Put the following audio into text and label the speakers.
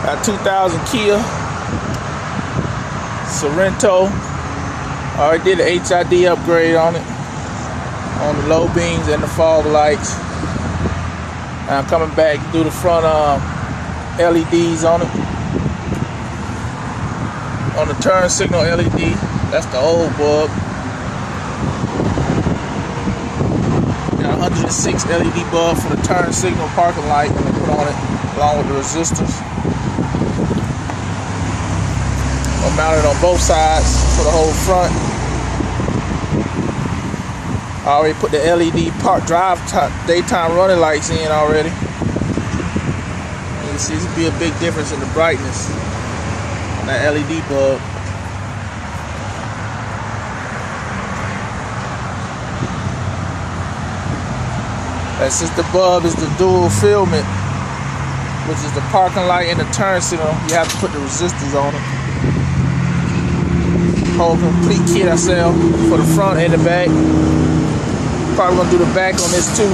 Speaker 1: Got 2000 Kia Sorento. Already did an HID upgrade on it, on the low beams and the fog lights. Now I'm coming back to do the front LEDs on it. On the turn signal LED, that's the old bulb. Got 106 LED bulb for the turn signal parking light that they put on it, along with the resistors. I'm mounted on both sides for the whole front. I already put the LED park drive daytime running lights in already. You can see there's be a big difference in the brightness on that LED bulb. And since the bulb is the dual filament, which is the parking light and the turn signal, you have to put the resistors on it. Whole complete kit I sell for the front and the back. Probably gonna do the back on this too.